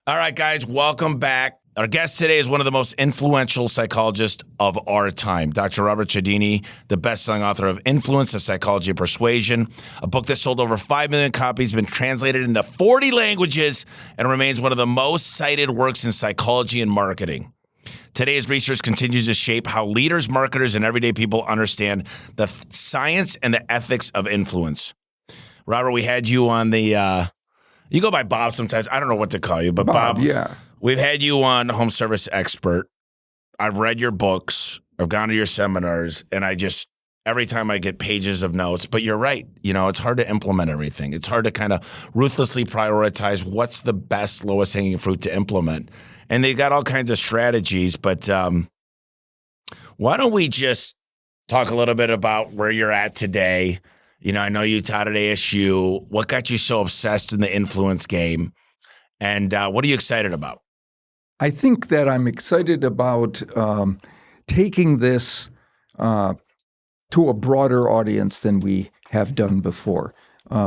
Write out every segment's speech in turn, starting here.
All right, guys, welcome back. Our guest today is one of the most influential psychologists of our time, Dr. Robert Cialdini, the best-selling author of Influence, the Psychology of Persuasion, a book that sold over 5 million copies, been translated into 40 languages, and remains one of the most cited works in psychology and marketing. Today's research continues to shape how leaders, marketers, and everyday people understand the science and the ethics of influence. Robert, we had you on the you go by Bob sometimes. I don't know what to call you, but Bob, yeah. We've had you on Home Service Expert. I've read your books. I've gone to your seminars, and every time I get pages of notes, but you're right. You know, it's hard to implement everything. It's hard to kind of ruthlessly prioritize what's the best, lowest hanging fruit to implement. And they've got all kinds of strategies, but why don't we just talk a little bit about where you're at today? You know, I know you taught at ASU. What got you so obsessed in the influence game? And what are you excited about? I think that I'm excited about taking this to a broader audience than we have done before,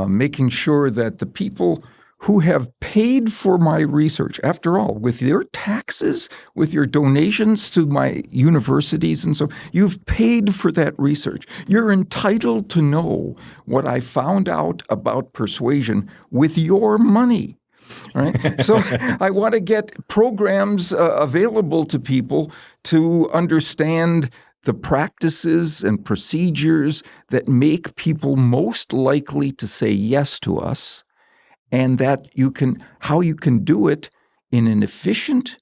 making sure that the people who have paid for my research, after all, with your taxes, with your donations to my universities and so, you've paid for that research. You're entitled to know what I found out about persuasion with your money. Right? So I want to get programs available to people to understand the practices and procedures that make people most likely to say yes to us, and that how you can do it in an efficient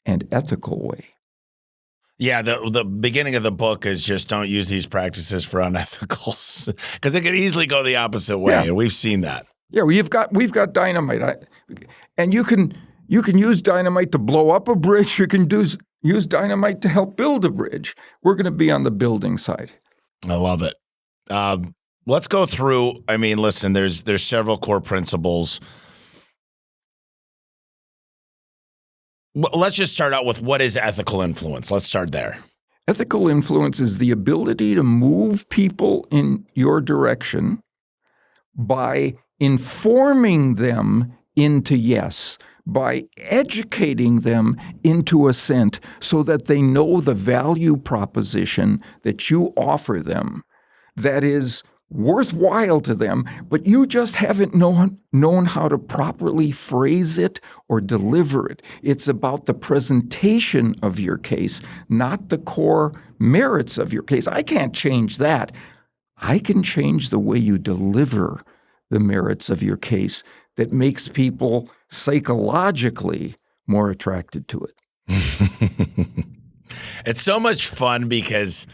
and ethical way. Yeah, the beginning of the book is just don't use these practices for unethicals, because it could easily go the opposite way, and we've seen that. Yeah, we've got dynamite, and you can use dynamite to blow up a bridge. You can use dynamite to help build a bridge. We're going to be on the building side. I love it. Let's go through. I mean, listen, there's several core principles. Let's just start out with what is ethical influence. Let's start there. Ethical influence is the ability to move people in your direction by informing them into yes, by educating them into assent so that they know the value proposition that you offer them that is worthwhile to them, but you just haven't known how to properly phrase it or deliver it. It's about the presentation of your case, not the core merits of your case. I can't change that. I can change the way you deliver the merits of your case that makes people psychologically more attracted to it. It's so much fun because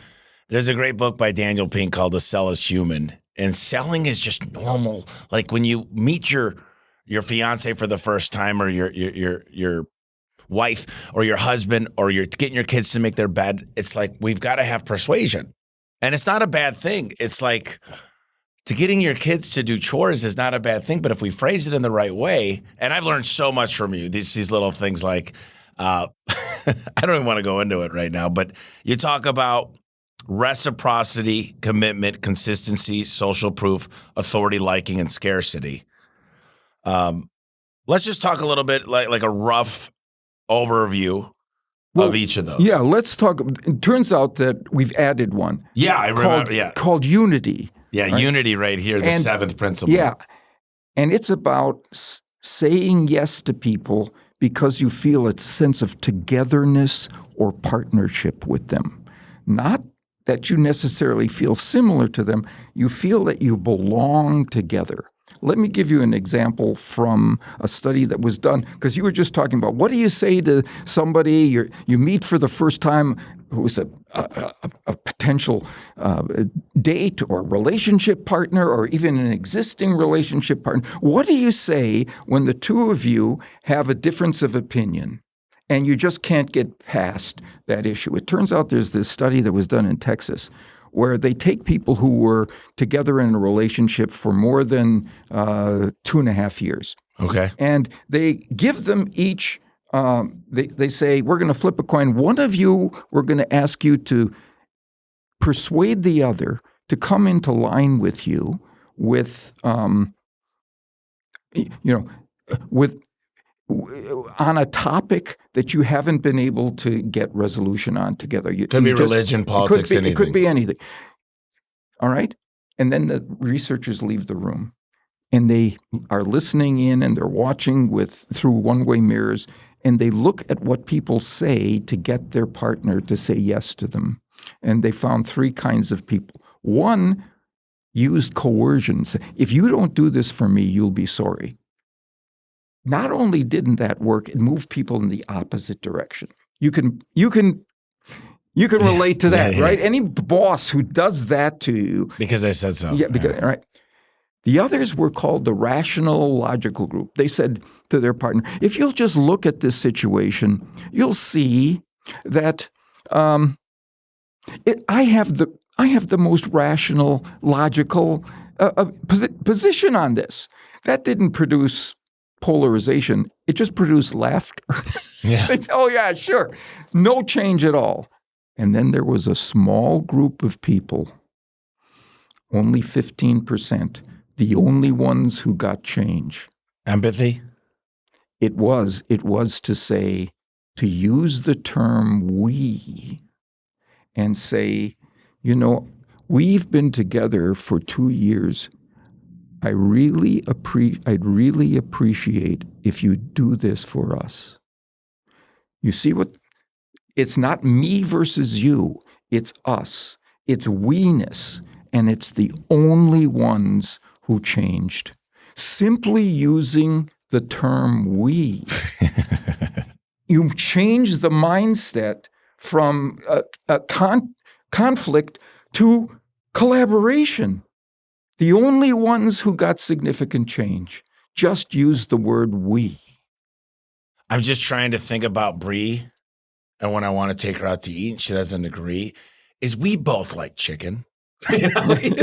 there's a great book by Daniel Pink called The Sell is Human, and selling is just normal. Like when you meet your fiance for the first time, or your wife or your husband, or you're getting your kids to make their bed, it's like we've got to have persuasion. And it's not a bad thing. It's like to getting your kids to do chores is not a bad thing, but if we phrase it in the right way, and I've learned so much from you, these little things like, I don't even want to go into it right now, but you talk about reciprocity, commitment, consistency, social proof, authority, liking, and scarcity. Let's just talk a little bit like a rough overview of each of those. Yeah, let's talk. It turns out that we've added one. Yeah, I remember. Called unity. Yeah, right? Unity right here, the seventh principle. Yeah, and it's about saying yes to people because you feel a sense of togetherness or partnership with them. Not that you necessarily feel similar to them. You feel that you belong together. Let me give you an example from a study that was done, because you were just talking about what do you say to somebody you meet for the first time who's a potential date or relationship partner or even an existing relationship partner. What do you say when the two of you have a difference of opinion and you just can't get past that issue? It turns out there's this study that was done in Texas where they take people who were together in a relationship for more than 2.5 years. Okay. And they give them each, they say, we're going to flip a coin. One of you, we're going to ask you to persuade the other to come into line with you with, with on a topic that you haven't been able to get resolution on together. Could be religion, politics, anything. It could be anything. All right? And then the researchers leave the room. And they are listening in and they're watching through one-way mirrors, and they look at what people say to get their partner to say yes to them. And they found 3 kinds of people. One used coercion. If you don't do this for me, you'll be sorry. Not only didn't that work, it moved people in the opposite direction. You can relate to that, right? Any boss who does that to you. Because I said so. Yeah, right. The others were called the rational logical group. They said to their partner, if you'll just look at this situation, you'll see that I have the most rational, logical position on this. That didn't produce polarization. It just produced laughter. Yeah. They said, oh, yeah, sure. No change at all. And then there was a small group of people, only 15%, the only ones who got change. Empathy? It was to say, to use the term we and say, we've been together for 2 years. I'd really appreciate if you do this for us. You see it's not me versus you. It's us. It's we-ness. And it's the only ones who changed. Simply using the term we, you change the mindset from conflict to collaboration. The only ones who got significant change just used the word we. I'm just trying to think about Bree, and when I want to take her out to eat and she doesn't agree, is we both like chicken. I'm going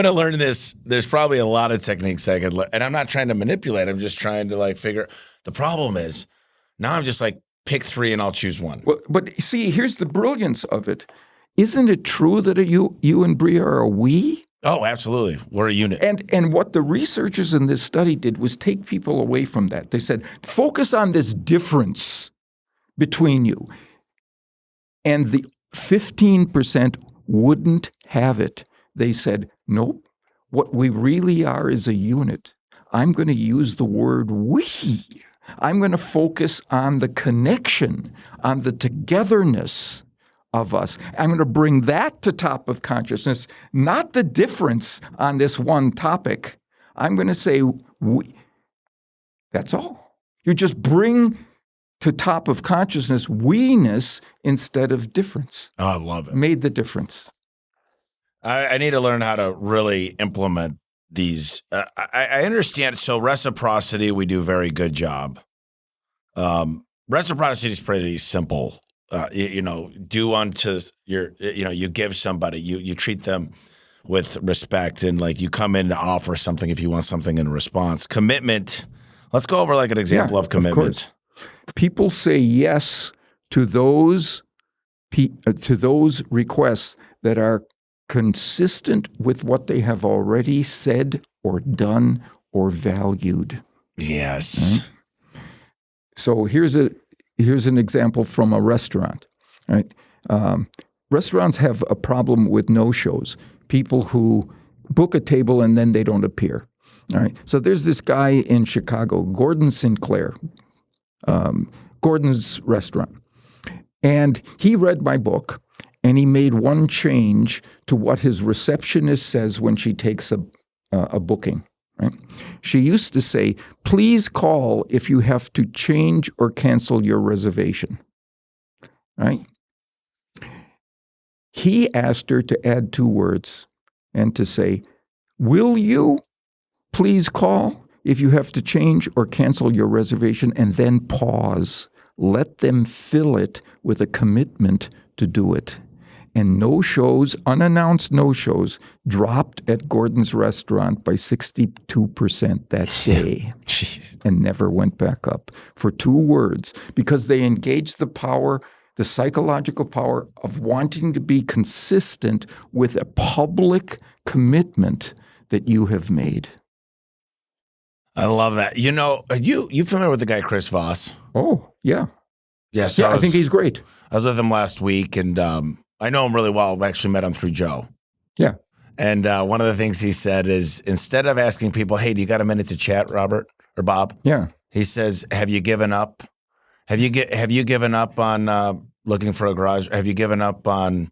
to learn this. There's probably a lot of techniques I could learn, and I'm not trying to manipulate. I'm just trying to figure. The problem is now I'm just pick 3 and I'll choose one. Well, but see, here's the brilliance of it. Isn't it true that you and Bree are a we? Oh, absolutely. We're a unit. And what the researchers in this study did was take people away from that. They said, focus on this difference between you. And the 15% wouldn't have it. They said, nope, what we really are is a unit. I'm going to use the word we. I'm going to focus on the connection, on the togetherness of us. I'm going to bring that to top of consciousness, not the difference on this one topic. I'm going to say we. That's all. You just bring to top of consciousness we-ness instead of difference. Oh, I love it. Made the difference. I need to learn how to really implement these. I understand. So reciprocity, we do a very good job. Reciprocity is pretty simple. Do unto you give somebody, you treat them with respect, and you come in to offer something if you want something in response. Commitment. Let's go over an example of commitment. Of course. People say yes to those requests that are consistent with what they have already said or done or valued. Yes. Right? So here's an example from a restaurant. Right? Restaurants have a problem with no-shows. People who book a table and then they don't appear. All right. So there's this guy in Chicago, Gordon Sinclair, Gordon's Restaurant. And he read my book, and he made one change to what his receptionist says when she takes a booking. Right? She used to say, please call if you have to change or cancel your reservation. Right? He asked her to add 2 words and to say, will you please call if you have to change or cancel your reservation, and then pause. Let them fill it with a commitment to do it. And no-shows, unannounced no-shows, dropped at Gordon's Restaurant by 62% that day. Jeez. And never went back up for 2 words, because they engaged the power, the psychological power of wanting to be consistent with a public commitment that you have made. I love that. You know, you familiar with the guy Chris Voss? Oh, yeah. Yeah, so I think he's great. I was with him last week, and I know him really well. I actually met him through Joe. Yeah. And one of the things he said is, instead of asking people, hey, do you got a minute to chat, Robert or Bob? Yeah. He says, have you given up? Have you given up on looking for a garage? Have you given up on?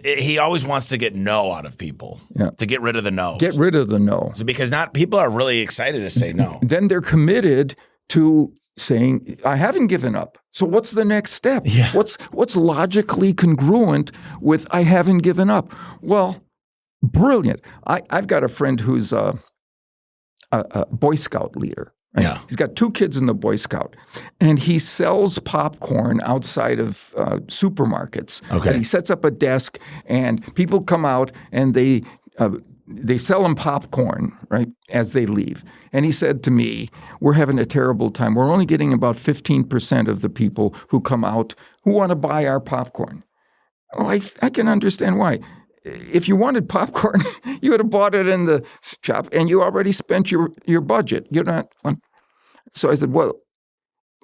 He always wants to get no out of people. Yeah. To get rid of the no. Get rid of the no. So because people are really excited to say no. Then they're committed to saying, I haven't given up. So what's the next step? Yeah. What's logically congruent with I haven't given up? Well, brilliant. I've got a friend who's a Boy Scout leader. Right? Yeah. He's got 2 kids in the Boy Scout, and he sells popcorn outside of supermarkets. Okay. And he sets up a desk, and people come out, and they sell him popcorn, right, as they leave. And he said to me, we're having a terrible time. We're only getting about 15% of the people who come out who want to buy our popcorn. Well, I can understand why. If you wanted popcorn, you would have bought it in the shop, and you already spent your budget. You're not. So I said, well,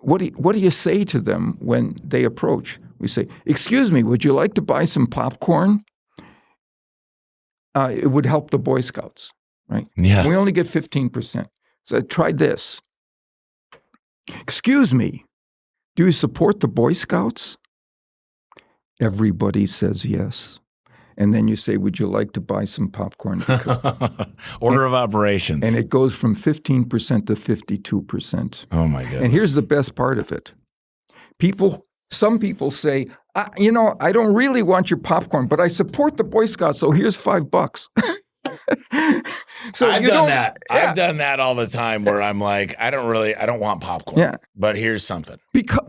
what do you say to them when they approach? We say, excuse me, would you like to buy some popcorn? It would help the Boy Scouts, right? Yeah. We only get 15%. So try this. Excuse me, do you support the Boy Scouts? Everybody says yes. And then you say, would you like to buy some popcorn? Order of operations. And it goes from 15% to 52%. Oh, my goodness. And here's the best part of it. Some people say, I don't really want your popcorn, but I support the Boy Scouts, so here's $5. So I've done that. Yeah. I've done that all the time where I'm like, I don't want popcorn. Yeah. But here's something.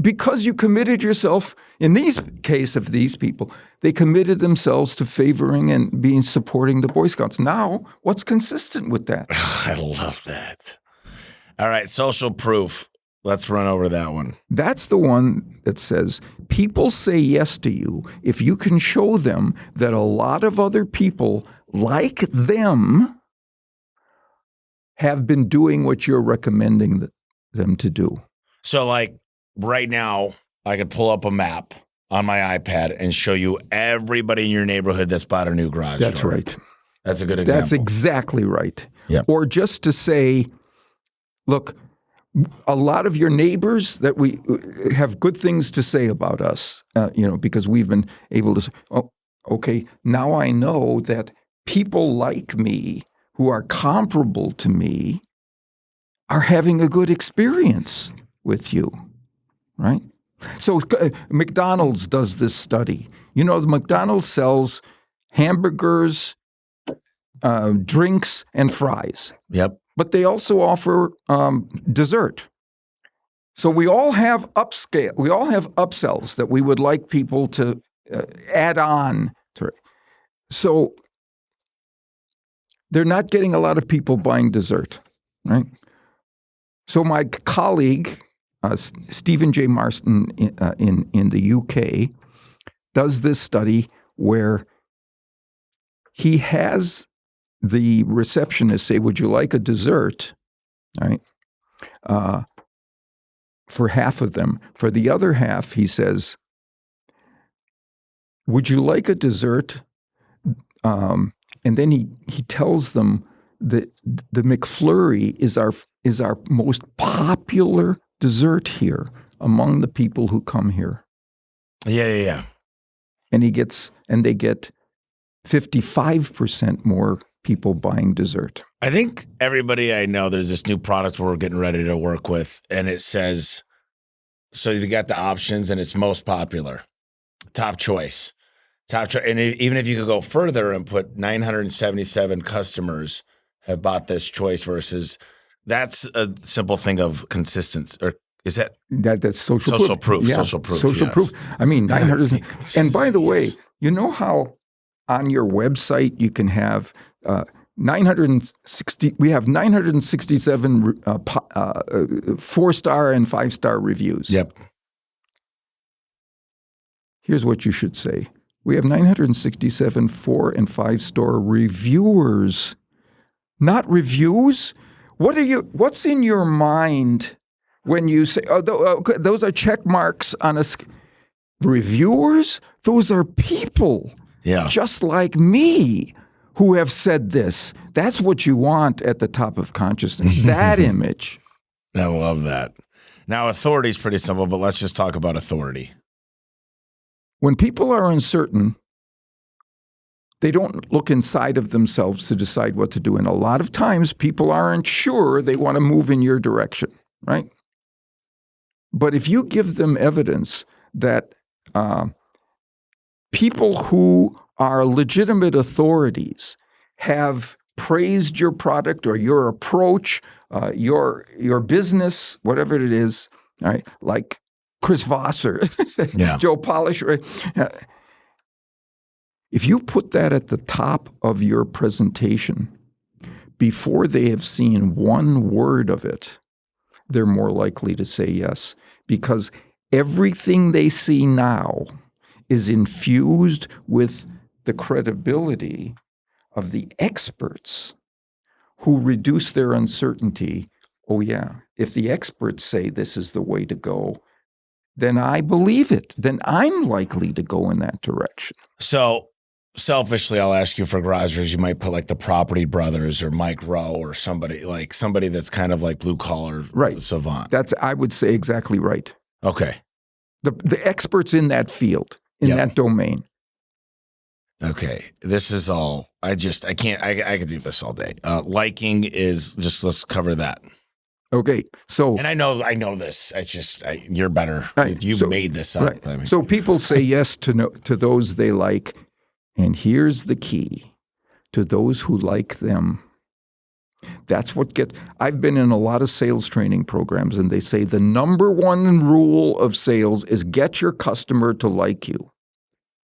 Because you committed yourself, in these case of these people, they committed themselves to favoring and supporting the Boy Scouts. Now, what's consistent with that? I love that. All right, social proof. Let's run over that one. That's the one that says people say yes to you if you can show them that a lot of other people like them have been doing what you're recommending them to do. So like right now, I could pull up a map on my iPad and show you everybody in your neighborhood that's bought a new garage That's door. right. That's a good example. That's exactly right. Yep. Or just to say, look, a lot of your neighbors that we have good things to say about us, because we've been able to say, oh, okay, now I know that people like me who are comparable to me are having a good experience with you, right? So McDonald's does this study. The McDonald's sells hamburgers, drinks, and fries. Yep. But they also offer dessert. So we all have upsells that we would like people to add on to it. So they're not getting a lot of people buying dessert, right? So my colleague, Stephen J. Marston in the UK, does this study where he has the receptionist say, would you like a dessert? Right? For half of them. For the other half, he says, would you like a dessert? And then he tells them that the McFlurry is our most popular dessert here among the people who come here. Yeah. And they get 55% more people buying dessert. I think everybody I know, there's this new product we're getting ready to work with, and it says, so you got the options, and it's most popular, top choice. And even if you could go further and put 977 customers have bought this choice versus, that's a simple thing of consistency, or is that's social proof? Yeah. Social proof. I mean, 900. And by the way, you know how on your website you can have 960. We have 967 4-star and 5-star reviews. Yep. Here's what you should say. We have 967 4- and 5-star reviewers, not reviews. What's in your mind when you say, those are check marks on a reviewers? Those are people just like me who have said this. That's what you want at the top of consciousness, that image. I love that. Now, authority is pretty simple, but let's just talk about authority. When people are uncertain, they don't look inside of themselves to decide what to do. And a lot of times people aren't sure they want to move in your direction, right? But if you give them evidence that people who are legitimate authorities have praised your product or your approach, your business, whatever it is, all right, like Chris Vosser, Joe Polish. If you put that at the top of your presentation before they have seen one word of it, they're more likely to say yes, because everything they see now is infused with the credibility of the experts who reduce their uncertainty. Oh, yeah, if the experts say this is the way to go, then I believe it. Then I'm likely to go in that direction. So selfishly, I'll ask you for garagers. You might put like the Property Brothers or Mike Rowe or somebody that's kind of like blue collar savant. That's, I would say, exactly right. Okay. The experts in that field, in that domain. Okay. This is all, I could do this all day. Liking is just, let's cover that. Okay. So, and I know this. It's just, you're better. Right. You made this up. Right. I mean. So people say yes to those they like. And here's the key: to those who like them. That's what I've been in a lot of sales training programs, and they say the number one rule of sales is get your customer to like you.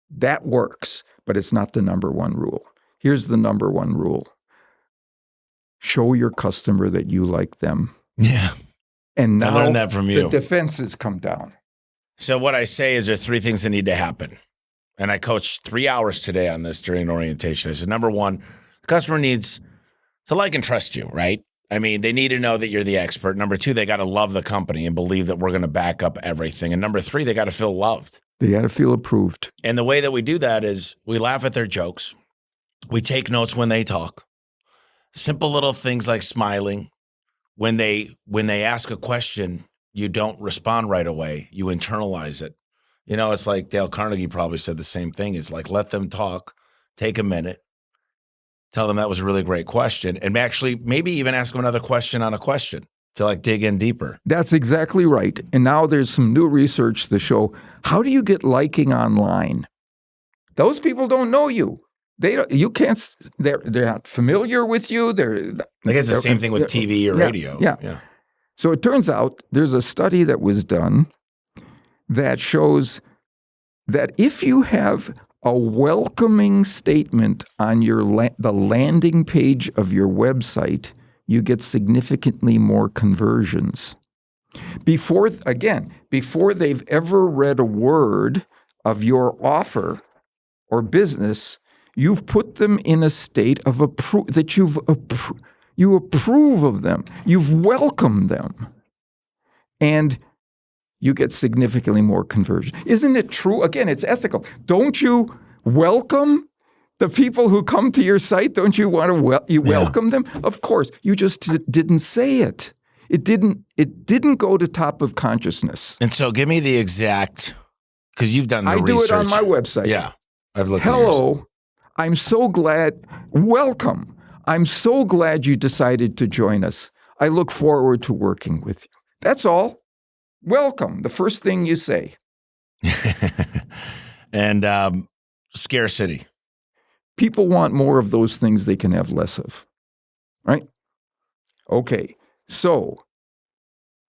That works, but it's not the number one rule. Here's the number one rule: show your customer that you like them. Yeah. And now I learned that from you. The defenses come down. So what I say is there's three things that need to happen. And I coached 3 hours today on this during orientation. I said, number one, the customer needs to like and trust you, right? I mean, they need to know that you're the expert. Number two, they got to love the company and believe that we're going to back up everything. And number three, they got to feel loved. They got to feel approved. And the way that we do that is we laugh at their jokes. We take notes when they talk. Simple little things like smiling. When they ask a question, you don't respond right away. You internalize it. You know, it's like Dale Carnegie probably said the same thing. It's like, let them talk, take a minute, tell them that was a really great question, and actually maybe even ask them another question on a question to like dig in deeper. That's exactly right. And now there's some new research to show, how do you get liking online? Those people don't know you. They're not familiar with you. I guess it's the same thing with TV or radio. Yeah. So it turns out there's a study that was done that shows that if you have a welcoming statement on the landing page of your website, you get significantly more conversions. Before they've ever read a word of your offer or business, you've put them in a state of that you approve of them. You've welcomed them. And you get significantly more conversion. Isn't it true? Again, it's ethical. Don't you welcome the people who come to your site? Don't you want to welcome them? Of course. You just didn't say it. It didn't go to top of consciousness. And so give me the exact, because you've done the research. I do it on my website. Yeah. I've looked Hello, at yours. I'm so glad. Welcome. I'm so glad you decided to join us. I look forward to working with you. That's all. Welcome, the first thing you say. And scarcity. People want more of those things they can have less of, right? Okay, so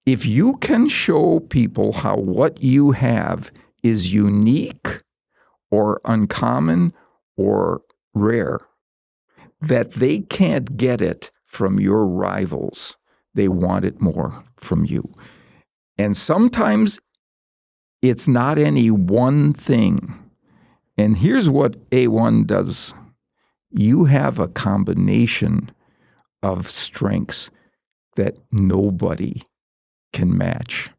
if you can show people how what you have is unique or uncommon or rare, that they can't get it from your rivals, they want it more from you. And sometimes it's not any one thing. And here's what A1 does. You have a combination of strengths. that nobody can match.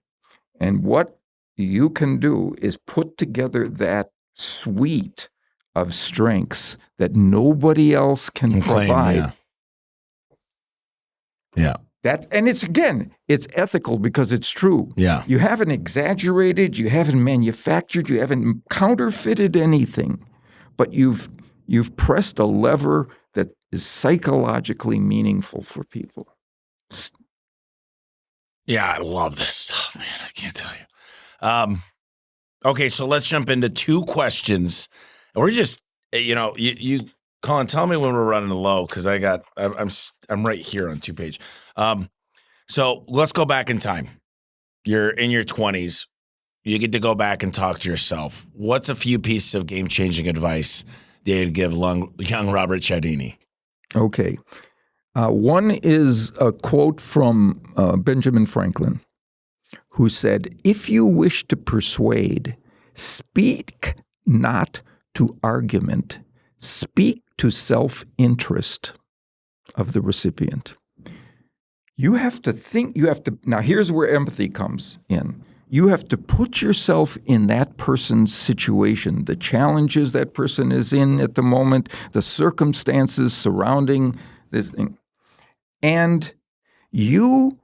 And what you can do is put together that suite of strengths that nobody else can provide. Yeah. And it's ethical because it's true. Yeah. You haven't exaggerated, you haven't manufactured, you haven't counterfeited anything, but you've pressed a lever that is psychologically meaningful for people. Yeah, I love this stuff, man. I can't tell you. Okay, so let's jump into 2 questions. We're just, you Colin, tell me when we're running low because I'm right here on 2 page. So let's go back in time. You're in your 20s. You get to go back and talk to yourself. What's a few pieces of game-changing advice that you'd give young Robert Cialdini? Okay. One is a quote from Benjamin Franklin, who said, "If you wish to persuade, speak not to argument, speak to self-interest of the recipient." You have to think, now here's where empathy comes in. You have to put yourself in that person's situation, the challenges that person is in at the moment, the circumstances surrounding this thing. And you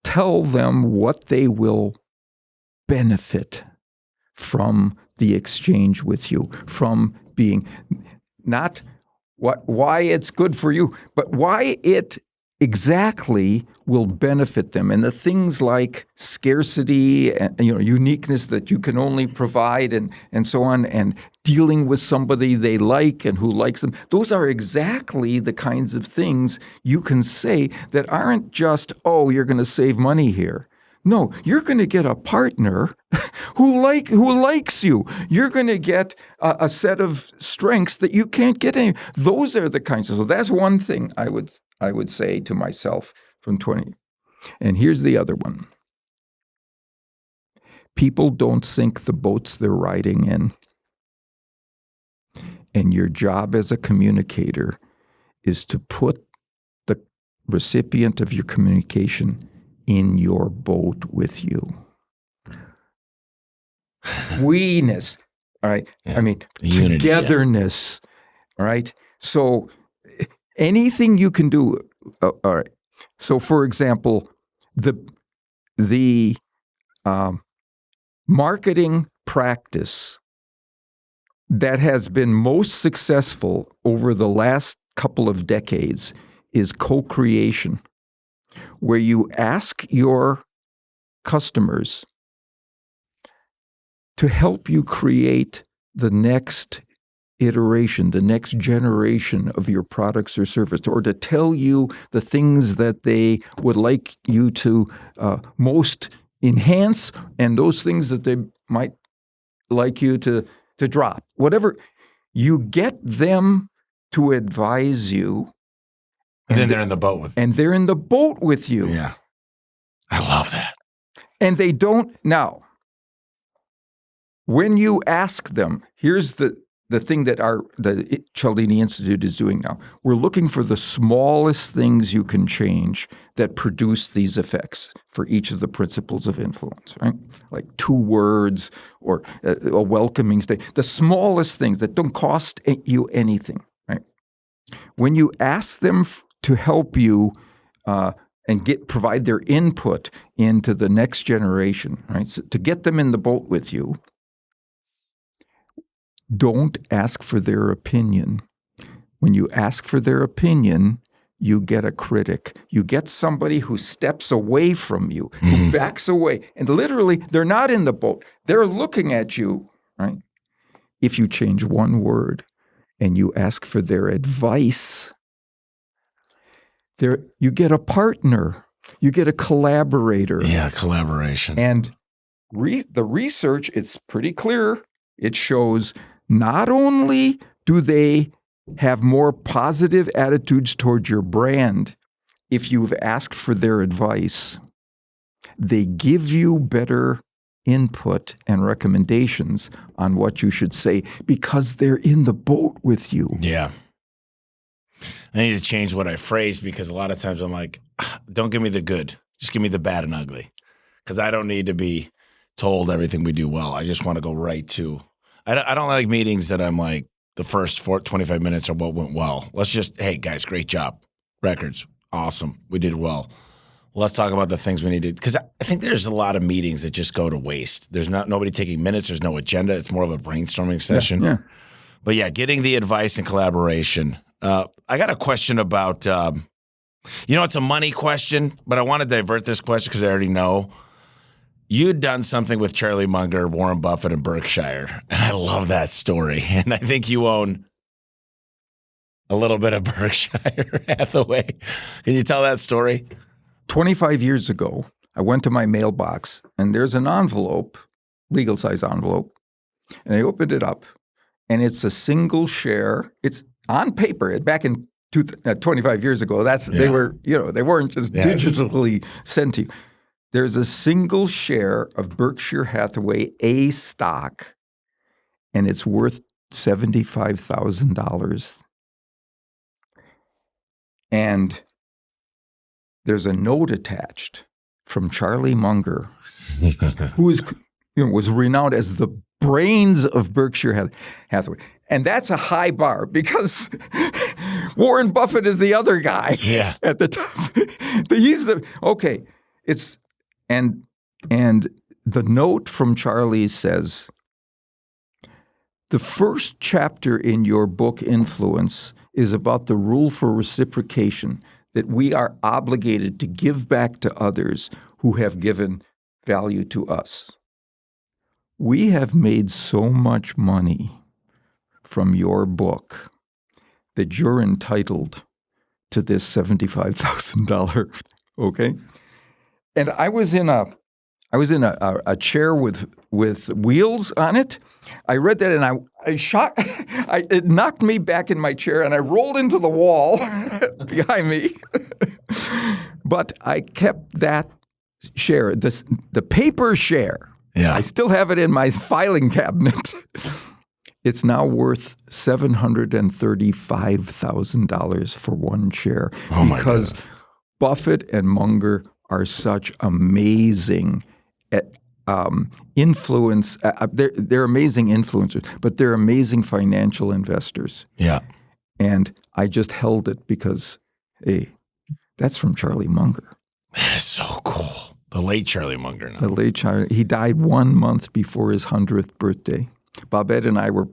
tell them what they will benefit from the exchange with you, from being not why it's good for you, but why it exactly will benefit them. And the things like scarcity and uniqueness that you can only provide and so on, and dealing with somebody they like and who likes them, those are exactly the kinds of things you can say that aren't just, oh, you're going to save money here. No, you're going to get a partner who likes you. You're going to get a set of strengths that you can't get any. Those are the kinds of. So that's one thing I would say to myself from 20. And here's the other one. People don't sink the boats they're riding in. And your job as a communicator is to put the recipient of your communication in your boat with you. We-ness, all right? Yeah. I mean, unity, togetherness, all right? So anything you can do, all right. So, for example, the marketing practice that has been most successful over the last couple of decades is co-creation, where you ask your customers to help you create the next iteration, the next generation of your products or service, or to tell you the things that they would like you to most enhance and those things that they might like you to drop. Whatever. You get them to advise you. And then they're in the boat with you. And they're in the boat with you. Yeah. I love that. And they don't. Now, when you ask them, here's the thing that the Cialdini Institute is doing now. We're looking for the smallest things you can change that produce these effects for each of the principles of influence, right? Like 2 words or a welcoming state. The smallest things that don't cost you anything, right? When you ask them to help you and provide their input into the next generation, right? So to get them in the boat with you, don't ask for their opinion. When you ask for their opinion, you get a critic. You get somebody who steps away from you, who backs away. And literally, they're not in the boat. They're looking at you, right? If you change one word and you ask for their advice, you get a partner. You get a collaborator. Yeah, collaboration. And the research, it's pretty clear. It shows not only do they have more positive attitudes towards your brand if you've asked for their advice, they give you better input and recommendations on what you should say because they're in the boat with you. Yeah. I need to change what I phrase because a lot of times I'm like, don't give me the good. Just give me the bad and ugly. Because I don't need to be told everything we do well. I just want to go right to – I don't like meetings that I'm like the first 25 minutes are what went well. Let's just – hey, guys, great job. Records, awesome. We did well. Let's talk about the things we need to – because I think there's a lot of meetings that just go to waste. There's nobody taking minutes. There's no agenda. It's more of a brainstorming session. Yeah. But, yeah, getting the advice and collaboration. I got a question about it's a money question, but I want to divert this question because I already know. You'd done something with Charlie Munger, Warren Buffett, and Berkshire, and I love that story. And I think you own a little bit of Berkshire Hathaway. Can you tell that story? 25 years ago, I went to my mailbox, and there's an envelope, legal-size envelope, and I opened it up, and it's a single share. It's on paper. Back in 25 years ago, they were, they weren't just digitally sent to you. There's a single share of Berkshire Hathaway A stock, and it's worth $75,000. And there's a note attached from Charlie Munger, who was renowned as the brains of Berkshire Hathaway. And that's a high bar because Warren Buffett is the other guy at the top. And the note from Charlie says, the first chapter in your book, Influence, is about the rule for reciprocation, that we are obligated to give back to others who have given value to us. We have made so much money from your book that you're entitled to this $75,000, okay? And I was in a chair with wheels on it. I read that and it knocked me back in my chair and I rolled into the wall behind me. But I kept that share, the paper share. Yeah. I still have it in my filing cabinet. It's now worth $735,000 for one share because Buffett and Munger are such amazing influence. They're amazing influencers, but they're amazing financial investors. Yeah. And I just held it because, hey, that's from Charlie Munger. That is so cool. The late Charlie Munger. The late Charlie. He died 1 month before his 100th birthday. Babette and I were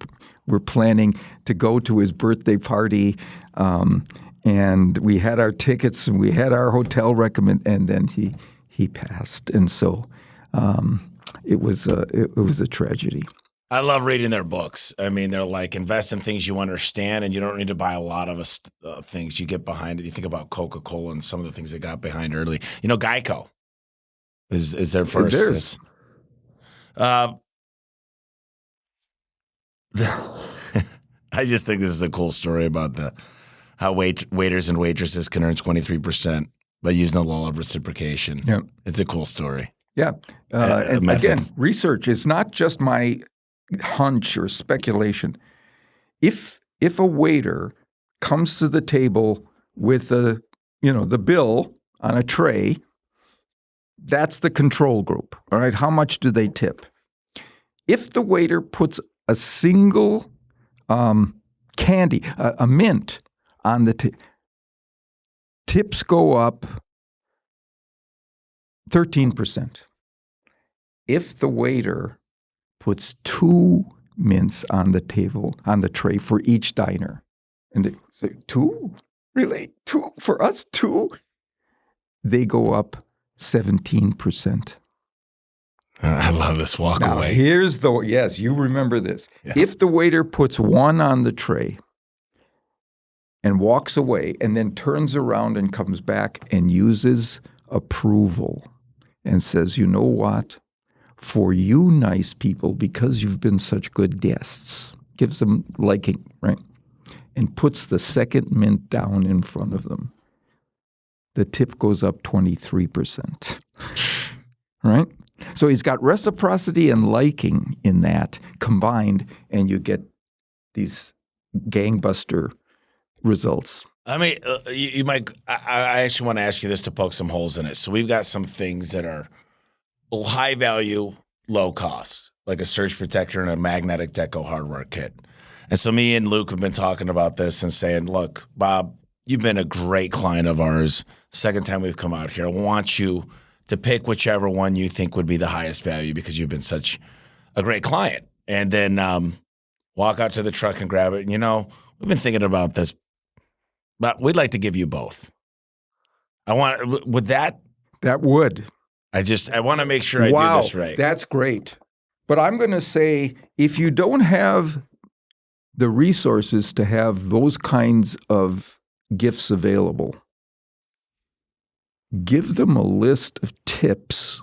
planning to go to his birthday party, and we had our tickets and we had our hotel and then he passed, and so it was a tragedy. I love reading their books. I mean, they're like invest in things you understand, and you don't need to buy a lot of things. You get behind it. You think about Coca-Cola and some of the things they got behind early. Geico is their first. I just think this is a cool story about how waiters and waitresses can earn 23% by using the law of reciprocation. Yeah. It's a cool story. Yeah. And again, research is not just my hunch or speculation. If a waiter comes to the table with the bill on a tray, that's the control group. All right. How much do they tip? If the waiter puts a single candy, a mint on the tips go up 13%. If the waiter puts 2 mints on the tray for each diner, and they say, 2? Really? 2? For us, 2? They go up 17%. I love this walk now, away. Yes, you remember this. Yeah. If the waiter puts 1 on the tray and walks away and then turns around and comes back and uses approval and says, you know what? For you nice people, because you've been such good guests, gives them liking, right? And puts the second mint down in front of them, the tip goes up 23%, right? So he's got reciprocity and liking in that combined, and you get these gangbuster results. I mean, you might. I actually want to ask you this to poke some holes in it. So we've got some things that are high value, low cost, like a surge protector and a magnetic deco hardware kit. And so me and Luke have been talking about this and saying, look, Bob, you've been a great client of ours. Second time we've come out here. I want you to pick whichever one you think would be the highest value because you've been such a great client. And then walk out to the truck and grab it. And, we've been thinking about this, but we'd like to give you both. Would that? That would. I want to make sure I do this right. That's great. But I'm going to say, if you don't have the resources to have those kinds of gifts available, give them a list of tips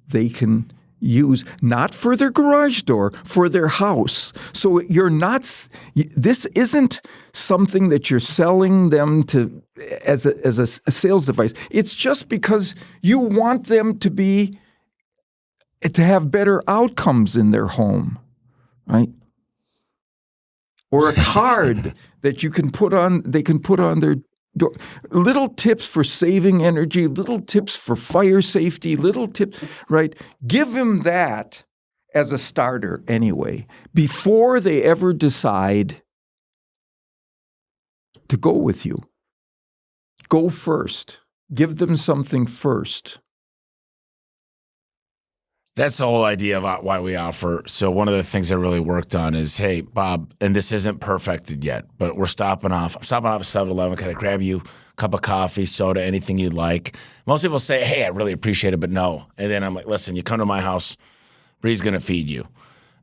they can use, not for their garage door, for their house. So this isn't something that you're selling them to as a sales device. It's just because you want them to have better outcomes in their home, right? Or a card that they can put on their door. Little tips for saving energy, little tips for fire safety, little tips, right? Give them that as a starter anyway, before they ever decide to go with you. Go first. Give them something first. That's the whole idea about why we offer. So one of the things I really worked on is, hey, Bob, and this isn't perfected yet, but we're stopping off. I'm stopping off at 7-Eleven. Can I grab you a cup of coffee, soda, anything you'd like? Most people say, hey, I really appreciate it, but no. And then I'm like, listen, you come to my house, Bree's going to feed you.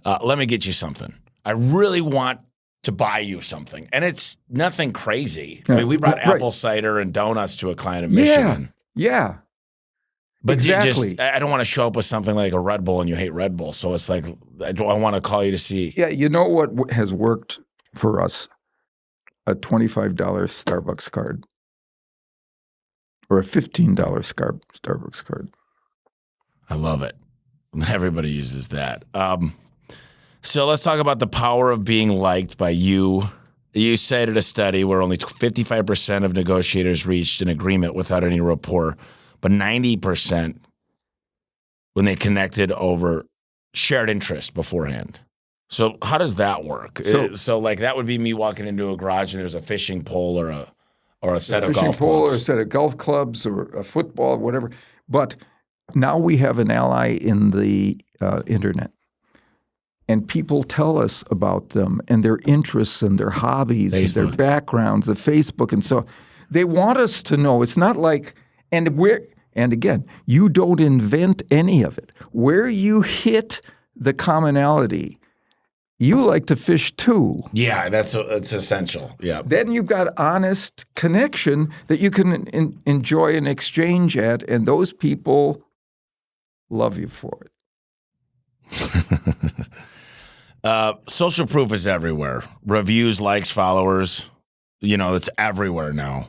Let me get you something. I really want to buy you something. And it's nothing crazy. I mean, we brought apple cider and donuts to a client in Michigan. Yeah. But exactly. I don't want to show up with something like a Red Bull and you hate Red Bull. So it's like, I want to call you to see. Yeah, you know what has worked for us? A $25 Starbucks card or a $15 Starbucks card. I love it. Everybody uses that. So let's talk about the power of being liked by you. You cited a study where only 55% of negotiators reached an agreement without any rapport, but 90% when they connected over shared interest beforehand. So how does that work? So like that would be me walking into a garage and there's a fishing pole or a set of golf clubs. A fishing pole or a set of golf clubs or a football, whatever. But now we have an ally in the internet. And people tell us about them and their interests and their hobbies and their backgrounds, the Facebook. And so they want us to know. It's not like, and again, you don't invent any of it. Where you hit the commonality, you like to fish too. Yeah, that's essential. Yeah. Then you've got honest connection that you can enjoy and exchange at, and those people love you for it. Social proof is everywhere. Reviews, likes, followers, it's everywhere now.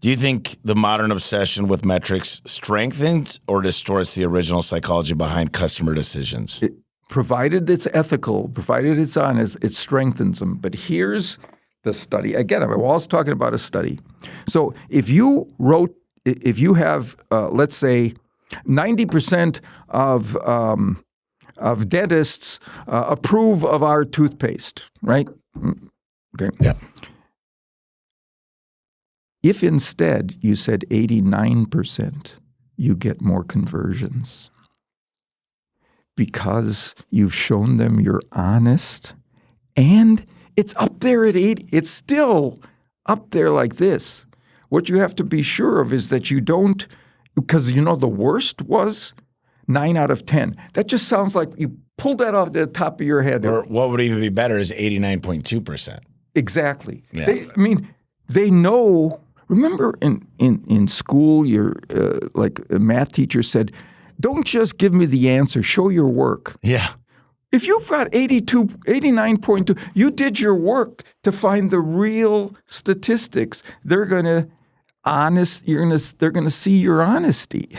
Do you think the modern obsession with metrics strengthens or distorts the original psychology behind customer decisions? Provided it's ethical, provided it's honest, it strengthens them. But here's the study. Again, I'm always talking about a study. So if you have, let's say, 90% of dentists approve of our toothpaste, right? Okay. Yeah. If instead you said 89%, you get more conversions because you've shown them you're honest, and it's up there at 80. It's still up there like this. What you have to be sure of is that you don't, because the worst was 9 out of 10. That just sounds like you pulled that off the top of your head. Or what would even be better is 89.2%. Exactly. Yeah. They know. Remember in school, your like a math teacher said, don't just give me the answer, show your work. Yeah. If you've got 89.2, you did your work to find the real statistics. They're going to see your honesty.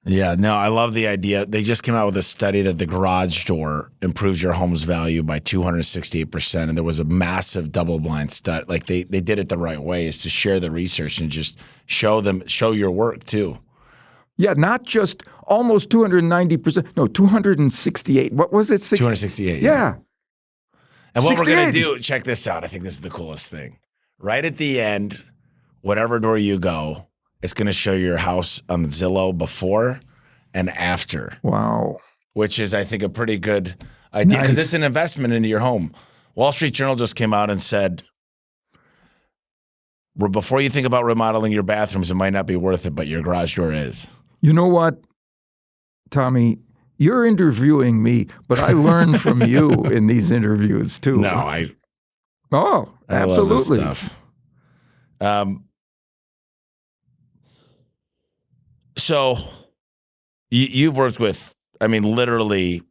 Yeah, no, I love the idea. They just came out with a study that the garage door improves your home's value by 268%. And there was a massive double-blind study. Like they did it the right way, is to share the research and just show your work too. Yeah, not just almost 290%. No, 268. What was it? 268. Yeah. And what we're going to 68. do, check this out. I think this is the coolest thing. Right at the end, whatever door you go, it's going to show your house on Zillow before and after. Wow. Which is, I think, a pretty good idea because Nice. it's an investment into your home. Wall Street Journal just came out and said, before you think about remodeling your bathrooms, it might not be worth it, but your garage door is. You know what, Tommy? You're interviewing me, but I learn from you in these interviews too. No, Oh, absolutely. I love this stuff. So you've worked with, I mean, literally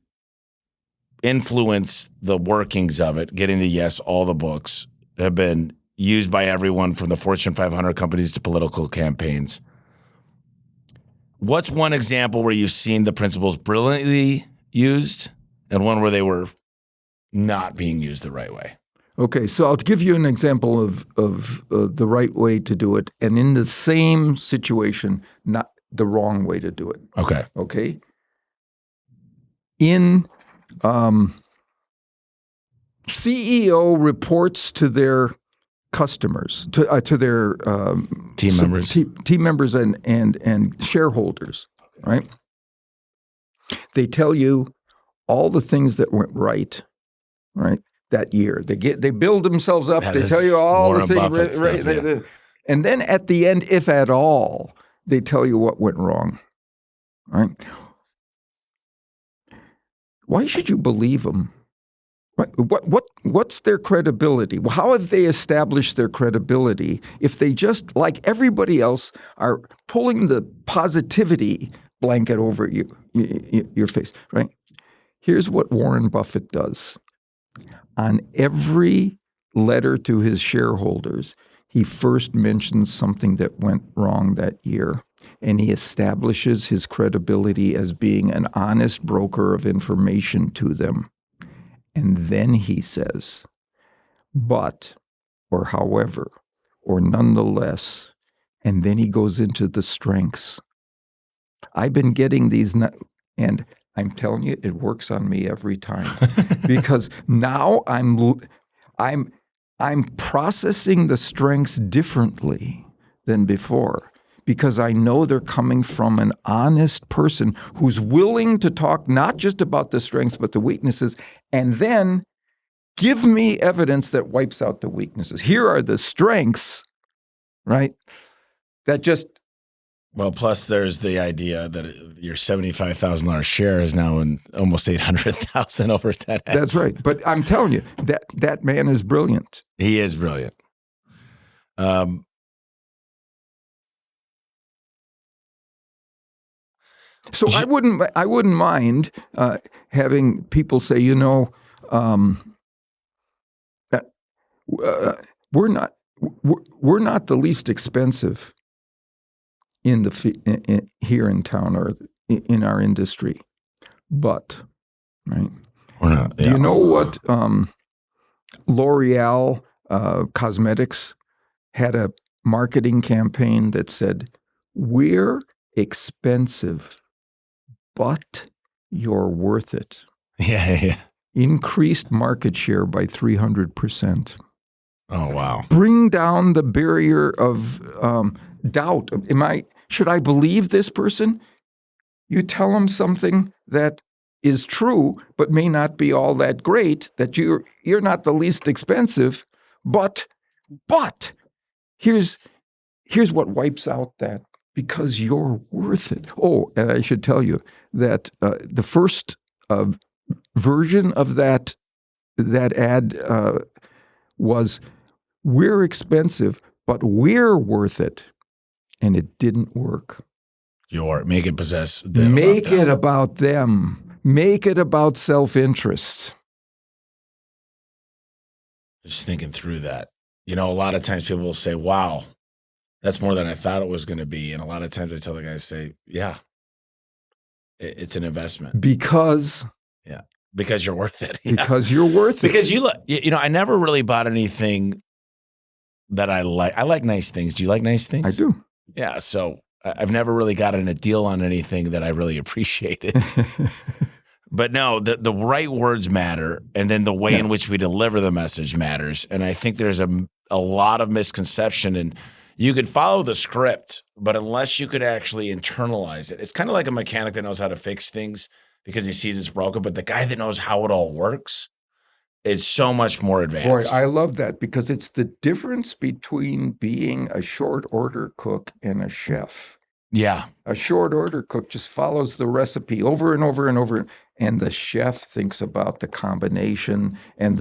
influenced the workings of it, getting to yes, all the books have been used by everyone from the Fortune 500 companies to political campaigns. What's one example where you've seen the principles brilliantly used and one where they were not being used the right way? Okay, so I'll give you an example of the right way to do it, and in the same situation, not the wrong way to do it. Okay. Okay. In CEO reports to their customers, to their Team members. team members and shareholders, right? They tell you all the things that went right that year. They build themselves up. They tell you all Warren the things Buffett stuff, yeah. And then at the end, if at all, they tell you what went wrong, right? Why should you believe them? What's their credibility? How have they established their credibility if they just, like everybody else, are pulling the positivity blanket over your face, right? Here's what Warren Buffett does. On every letter to his shareholders, he first mentions something that went wrong that year, and he establishes his credibility as being an honest broker of information to them. And then he says, but, or however, or nonetheless, and then he goes into the strengths. I've been getting these, and I'm telling you, it works on me every time because now I'm processing the strengths differently than before because I know they're coming from an honest person who's willing to talk not just about the strengths but the weaknesses, and then give me evidence that wipes out the weaknesses. Here are the strengths, right? That just Well, plus there's the idea that your $75,000 share is now in almost $800,000 over 10x. That's right. But I'm telling you, that man is brilliant. He is brilliant. So I wouldn't mind having people say, that we're not the least expensive here in town or in our industry, but right. Yeah. Do you know what L'Oreal Cosmetics had a marketing campaign that said, "We're expensive, but you're worth it." Yeah. Increased market share by 300%. Oh, wow. Bring down the barrier of doubt. Should I believe this person? You tell them something that is true, but may not be all that great, that you're not the least expensive, but here's what wipes out that, because you're worth it. Oh, and I should tell you that the first version of that ad was, "We're expensive, but we're worth it," and it didn't work. Make it possess. Make it about them. Make it about self-interest. Just thinking through that. A lot of times people will say, "Wow, that's more than I thought it was going to be," and a lot of times I tell the guys, "Say, yeah, It's an investment. Because You're worth it. Because you're worth it. Because I never really bought anything that I like. I like nice things. Do you like nice things? I do. Yeah. So I've never really gotten a deal on anything that I really appreciated. But no, the right words matter. And then the way in which we deliver the message matters. And I think there's a lot of misconception, and you could follow the script, but unless you could actually internalize it, it's kind of like a mechanic that knows how to fix things because he sees it's broken. But the guy that knows how it all works is so much more advanced. Boy, I love that, because it's the difference between being a short order cook and a chef. Yeah. A short order cook just follows the recipe over and over and over. And the chef thinks about the combination and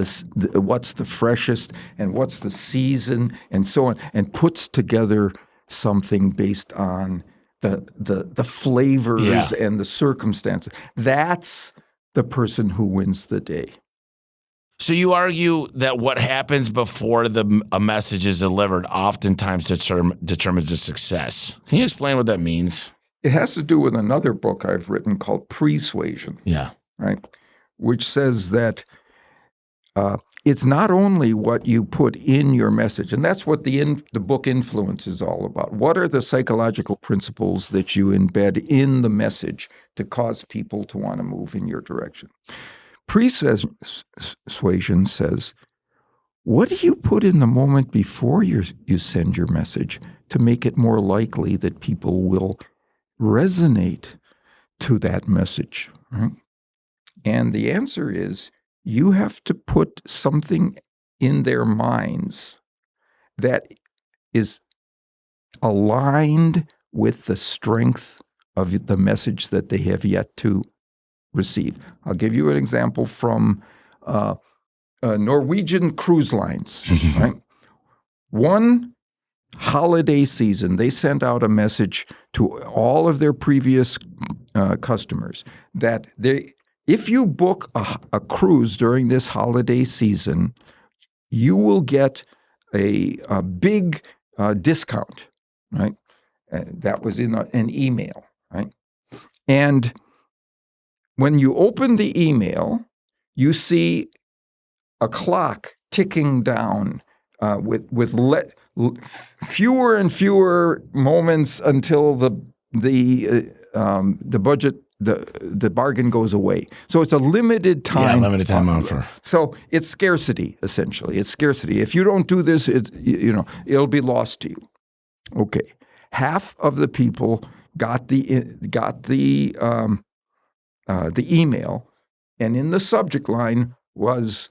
what's the freshest and what's the season and so on, and puts together something based on the flavors and the circumstances. That's the person who wins the day. So you argue that what happens before a message is delivered oftentimes determines the success. Can you explain what that means? It has to do with another book I've written called Persuasion. Yeah. Right? Which says that it's not only what you put in your message, and that's what the book Influence is all about. What are the psychological principles that you embed in the message to cause people to want to move in your direction? Persuasion says, what do you put in the moment before you send your message to make it more likely that people will resonate to that message? Right? And the answer is, you have to put something in their minds that is aligned with the strength of the message that they have yet to receive. I'll give you an example from Norwegian cruise lines. Right? One holiday season, they sent out a message to all of their previous customers that if you book a cruise during this holiday season, you will get a big discount, right? That was in an email, right? And when you open the email, you see a clock ticking down with fewer and fewer moments until the budget. The bargain goes away. So it's a limited time. Yeah, limited time offer. So it's scarcity, essentially. It's scarcity. If you don't do this, it'll be lost to you. Okay. Half of the people got the email, and in the subject line was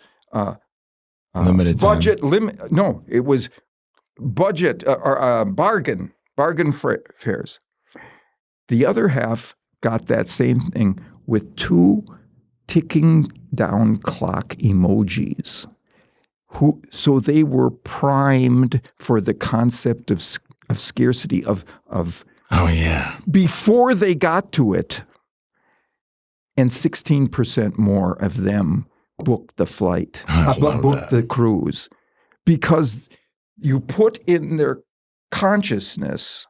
limited budget time. limit. No, it was budget or bargain fares. The other half got that same thing with 2 ticking down clock emojis. So they were primed for the concept of scarcity of before they got to it, and 16% more of them booked the flight, booked the cruise, because you put in their consciousness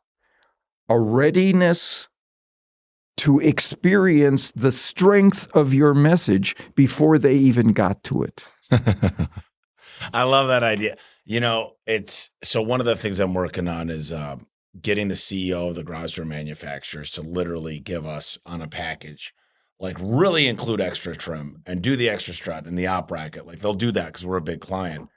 a readiness to experience the strength of your message before they even got to it. I love that idea. So one of the things I'm working on is getting the CEO of the garage door manufacturers to literally give us on a package, like really include extra trim and do the extra strut and the op bracket. Like they'll do that because we're a big client.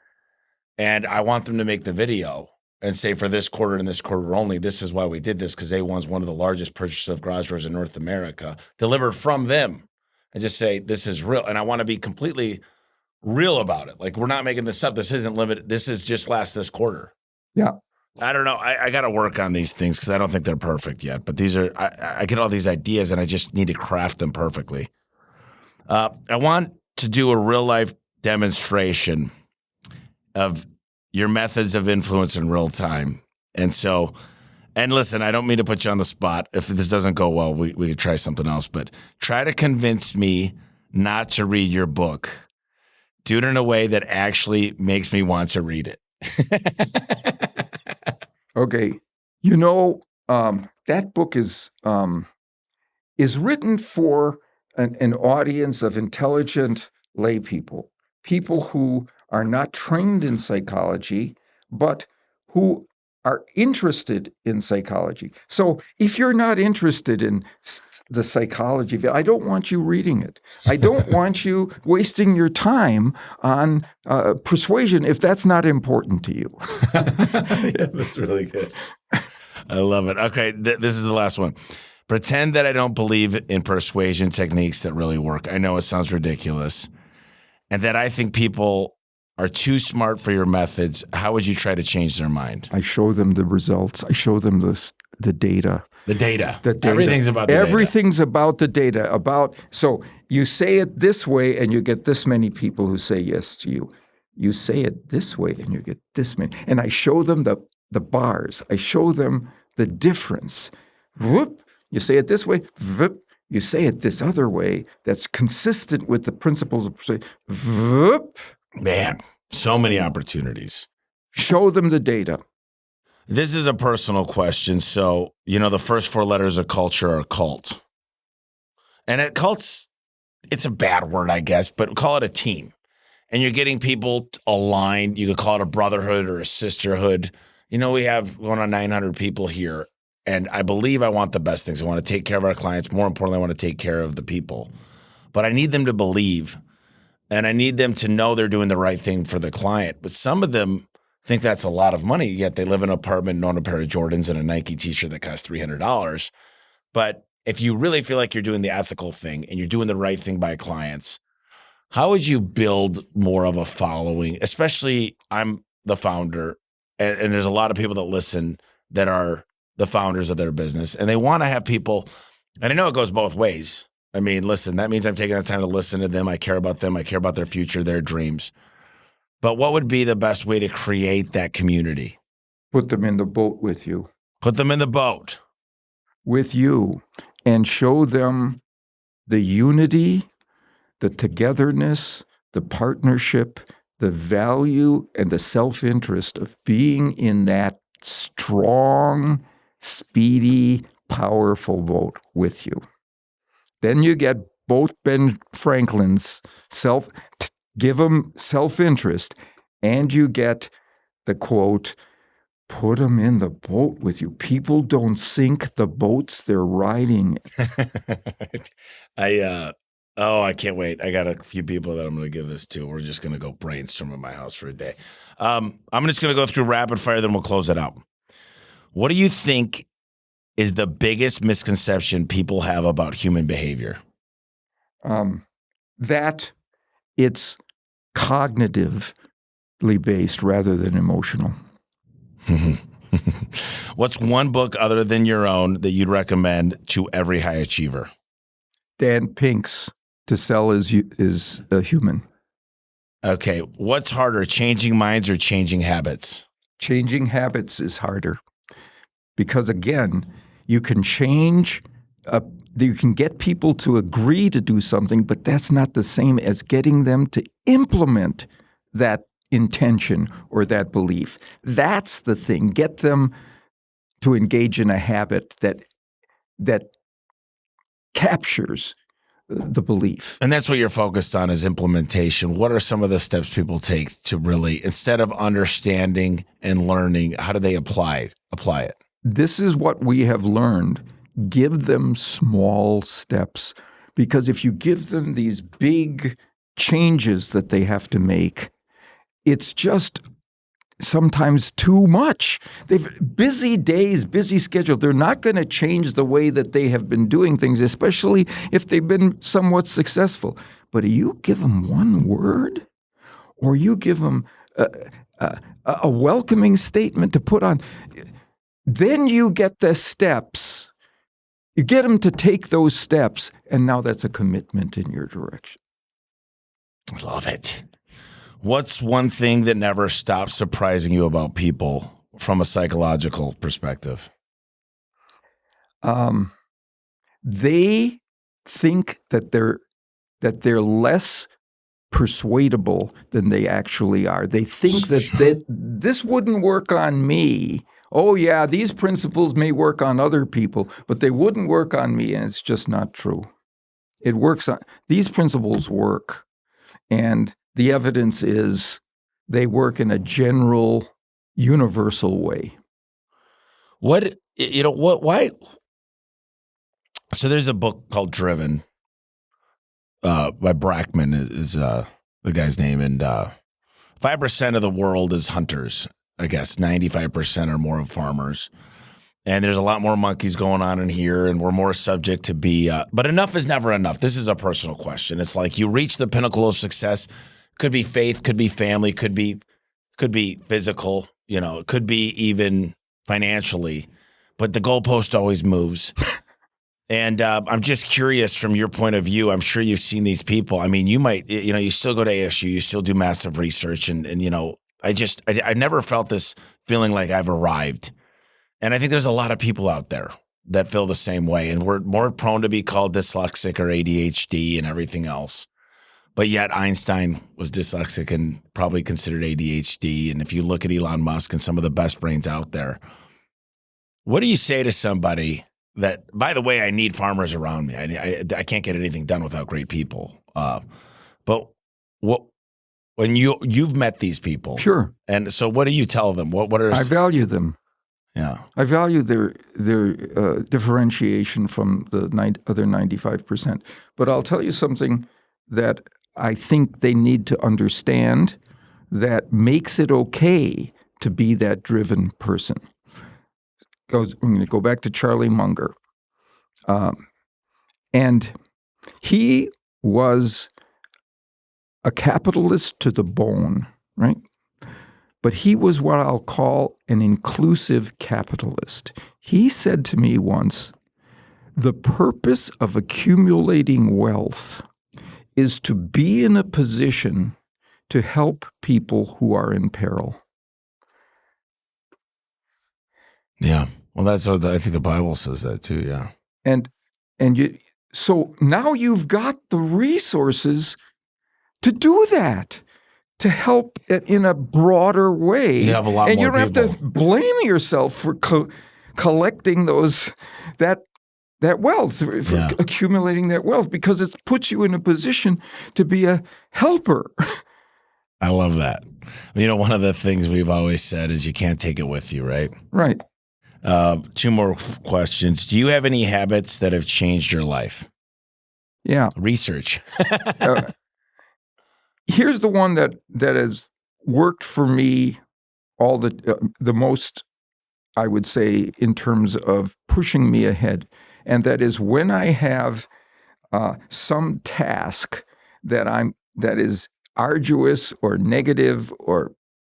And I want them to make the video and say, for this quarter and this quarter only, this is why we did this, because A1's one of the largest purchasers of garage doors in North America, delivered from them, and just say, this is real. And I want to be completely real about it. Like, we're not making this up. This isn't limited. This is just this quarter. Yeah. I don't know. I got to work on these things because I don't think they're perfect yet. But these are, I get all these ideas and I just need to craft them perfectly. I want to do a real life demonstration of your methods of influence in real time. And listen, I don't mean to put you on the spot. If this doesn't go well, we could try something else. But try to convince me not to read your book. Do it in a way that actually makes me want to read it. Okay. That book is is written for an audience of intelligent lay people who are not trained in psychology, but who are interested in psychology. So if you're not interested in the psychology, I don't want you reading it. I don't want you wasting your time on persuasion if that's not important to you. Yeah, that's really good. I love it. Okay, this is the last one. Pretend that I don't believe in persuasion techniques that really work. I know it sounds ridiculous. And that I think people are too smart for your methods. How would you try to change their mind? I show them the results. I show them the data. The data. Everything's about the Everything's about the data. So you say it this way and you get this many people who say yes to you. You say it this way and you get this many. And I show them the bars. I show them the difference. Whoop. You say it this way. Whoop. You say it this other way that's consistent with the principles of persuasion. Whoop. Man, so many opportunities. Show them the data. This is a personal question. So, the first 4 letters of culture are cult. And at cults, it's a bad word, I guess, but call it a team. And you're getting people aligned. You could call it a brotherhood or a sisterhood. We have going on 900 people here. And I believe I want the best things. I want to take care of our clients. More importantly, I want to take care of the people. But I need them to believe. And I need them to know they're doing the right thing for the client. But some of them think that's a lot of money, yet they live in an apartment and own a pair of Jordans and a Nike t-shirt that costs $300. But if you really feel like you're doing the ethical thing and you're doing the right thing by clients, how would you build more of a following? Especially I'm the founder, and there's a lot of people that listen that are the founders of their business, and they want to have people, and I know it goes both ways. I mean, listen, that means I'm taking the time to listen to them. I care about them. I care about their future, their dreams. But what would be the best way to create that community? Put them in the boat with you. Put them in the boat. With you. And show them the unity, the togetherness, the partnership, the value, and the self-interest of being in that strong, speedy, powerful boat with you. Then you get both Ben Franklin's give them self-interest, and you get the quote, put them in the boat with you. People don't sink the boats they're riding. I can't wait. I got a few people that I'm going to give this to. We're just going to go brainstorm in my house for a day. I'm just going to go through rapid fire, then we'll close it out. What do you think is the biggest misconception people have about human behavior? That it's cognitively based rather than emotional. What's one book other than your own that you'd recommend to every high achiever? Dan Pink's To Sell is a Human. Okay. What's harder, changing minds or changing habits? Changing habits is harder because, again, you can change, you can get people to agree to do something, but that's not the same as getting them to implement that intention or that belief. That's the thing. Get them to engage in a habit that captures the belief. And that's what you're focused on is implementation. What are some of the steps people take to really, instead of understanding and learning, how do they apply it? This is what we have learned. Give them small steps, because if you give them these big changes that they have to make, it's just sometimes too much. They've busy days, busy schedule. They're not going to change the way that they have been doing things, especially if they've been somewhat successful. But you give them one word, or you give them a welcoming statement to put on, then you get the steps. You get them to take those steps, and now that's a commitment in your direction. I love it. What's one thing that never stops surprising you about people from a psychological perspective? They think that they're less persuadable than they actually are. They think that this wouldn't work on me. oh yeah, these principles may work on other people, but they wouldn't work on me. And it's just not true. It works on, these principles work. And the evidence is they work in a general, universal way. Why? So there's a book called Driven by Brackman is the guy's name. And 5% of the world is hunters, I guess. 95% or more of farmers. And there's a lot more monkeys going on in here, and we're more subject to be but enough is never enough. This is a personal question. It's like you reach the pinnacle of success. Could be faith, could be family, could be physical, it could be even financially, but the goalpost always moves. And I'm just curious from your point of view. I'm sure you've seen these people. I mean, you might, you still go to ASU, you still do massive research, and I never felt this feeling like I've arrived. And I think there's a lot of people out there that feel the same way, and we're more prone to be called dyslexic or ADHD and everything else. But yet Einstein was dyslexic and probably considered ADHD. And if you look at Elon Musk and some of the best brains out there, what do you say to somebody that, by the way, I need farmers around me. I can't get anything done without great people. But when you've met these people, sure. And so, what do you tell them? I value them. Yeah, I value their differentiation from the other 95%. But I'll tell you something that I think they need to understand that makes it okay to be that driven person. I'm going to go back to Charlie Munger. And he was a capitalist to the bone, right? But he was what I'll call an inclusive capitalist. He said to me once, the purpose of accumulating wealth is to be in a position to help people who are in peril. Yeah. Well, that's what I think the Bible says that too. Yeah. So now you've got the resources to do that, to help it in a broader way. You have a lot and more you don't people. have to blame yourself for collecting that wealth, for accumulating that wealth, because it puts you in a position to be a helper. I love that. One of the things we've always said is you can't take it with you, right? Right. Two more questions. Do you have any habits that have changed your life? Yeah. Research. Here's the one that has worked for me all the most, I would say, in terms of pushing me ahead. And that is when I have some task that is arduous or negative or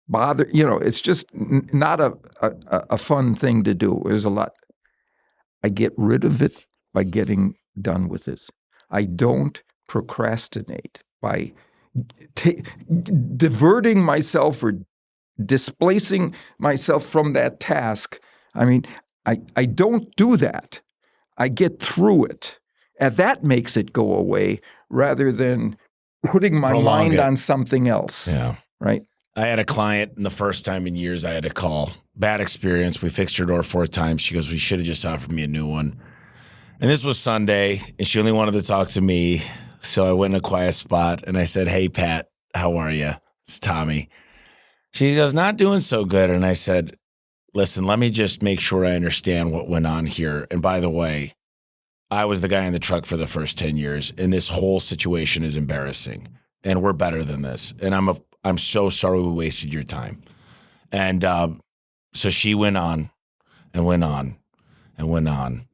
bother, it's just not a fun thing to do. There's a lot. I get rid of it by getting done with it. I don't procrastinate by diverting myself or displacing myself from that task. I mean, I don't do that. I get through it. And that makes it go away rather than putting my mind on something else. Yeah. Right? I had a client, and the first time in years I had to call. Bad experience. We fixed her door 4 times. She goes, we should have just offered me a new one. And this was Sunday, and she only wanted to talk to me. So I went in a quiet spot, and I said, hey, Pat, how are you? It's Tommy. She goes, not doing so good. And I said, listen, let me just make sure I understand what went on here. And by the way, I was the guy in the truck for the first 10 years, and this whole situation is embarrassing, and we're better than this. And I'm so sorry we wasted your time. And so she went on and went on and went on.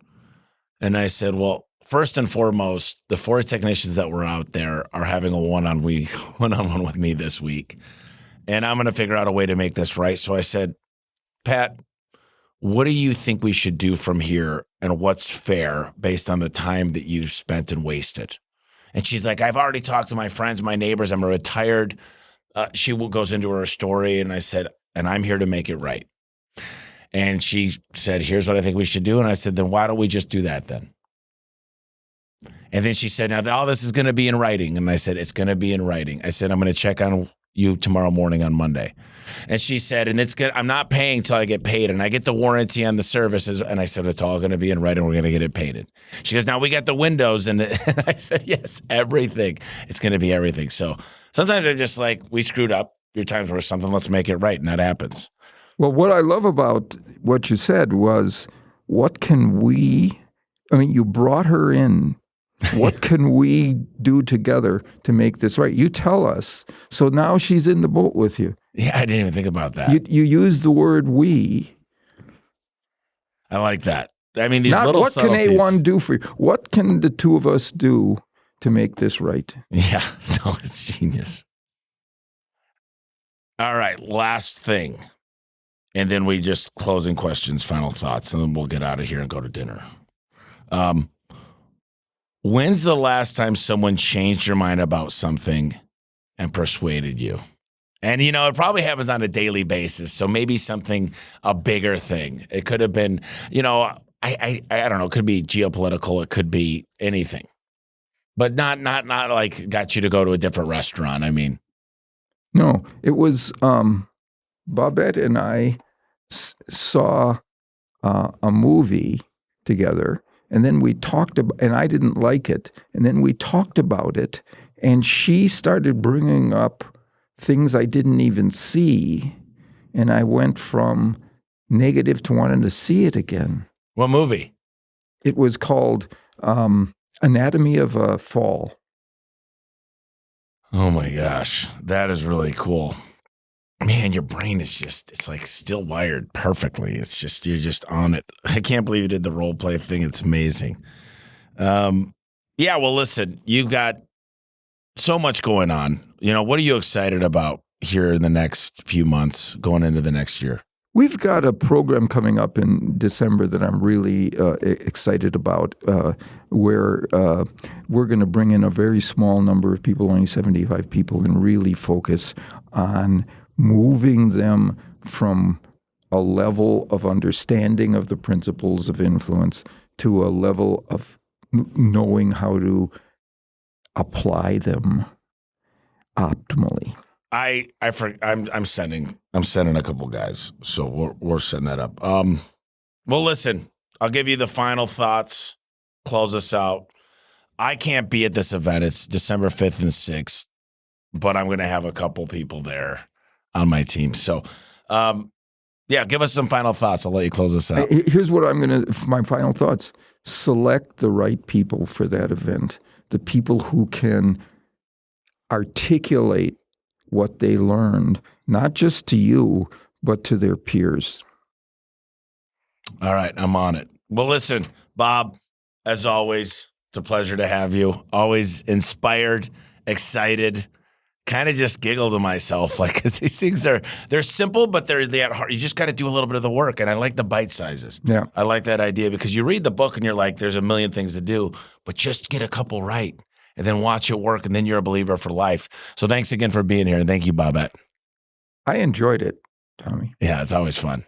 And I said, well, first and foremost, the 4 technicians that were out there are having a one-on-one with me this week. And I'm going to figure out a way to make this right. So I said, Pat, what do you think we should do from here, and what's fair based on the time that you've spent and wasted? And she's like, I've already talked to my friends, my neighbors. I'm retired. She goes into her story, and I said, and I'm here to make it right. And she said, here's what I think we should do. And I said, then why don't we just do that then? And then she said, now all this is going to be in writing. And I said, it's going to be in writing. I said, I'm going to check on you tomorrow morning on Monday. And she said, and it's good. I'm not paying till I get paid, and I get the warranty on the services. And I said, it's all going to be in writing. We're going to get it painted. She goes, now we got the windows, and I said, yes, everything. It's going to be everything. So sometimes they're just like, we screwed up. Your time's worth something. Let's make it right, and that happens. Well, what I love about what you said was, what can we? I mean, you brought her in. What can we do together to make this right? You tell us. So now she's in the boat with you. Yeah, I didn't even think about that. You use the word we. I like that. I mean, these Not little what subtleties. can A1 do for you? What can the two of us do to make this right? Yeah, no, it's genius. All right, last thing. And then we just closing questions, final thoughts, and then we'll get out of here and go to dinner. When's the last time someone changed your mind about something and persuaded you? And, you know, it probably happens on a daily basis. So maybe something, a bigger thing. It could have been, you know, I don't know. It could be geopolitical. It could be anything. But not like got you to go to a different restaurant. I mean. No, it was Babette and I saw a movie together. And then we talked about, and I didn't like it. And then we talked about it, and she started bringing up things I didn't even see. And I went from negative to wanting to see it again. What movie? It was called Anatomy of a Fall. Oh my gosh. That is really cool. Man, your brain is just, it's like still wired perfectly. It's just, you're just on it. I can't believe you did the role play thing. It's amazing. Yeah, well, listen, you've got so much going on. You know, what are you excited about here in the next few months going into the next year? We've got a program coming up in December that I'm really excited about, where we're going to bring in a very small number of people, only 75 people, and really focus on moving them from a level of understanding of the principles of influence to a level of knowing how to apply them optimally. I'm sending a couple guys, so we're setting that up. Well, listen, I'll give you the final thoughts. Close us out. I can't be at this event. It's December 5th and 6th, but I'm going to have a couple people there on my team. So, yeah, give us some final thoughts. I'll let you close this out. Here's what my final thoughts. Select the right people for that event. The people who can articulate what they learned, not just to you, but to their peers. All right, I'm on it. Well, listen, Bob, as always, it's a pleasure to have you. Always inspired, excited, kind of just giggle to myself, like, because these things they're simple, but they're hard. You just got to do a little bit of the work, and I like the bite sizes. Yeah, I like that idea because you read the book and you're like, there's a million things to do, but just get a couple right. And then watch it work, and then you're a believer for life. So thanks again for being here, and thank you, Babette. I enjoyed it, Tommy. Yeah, it's always fun.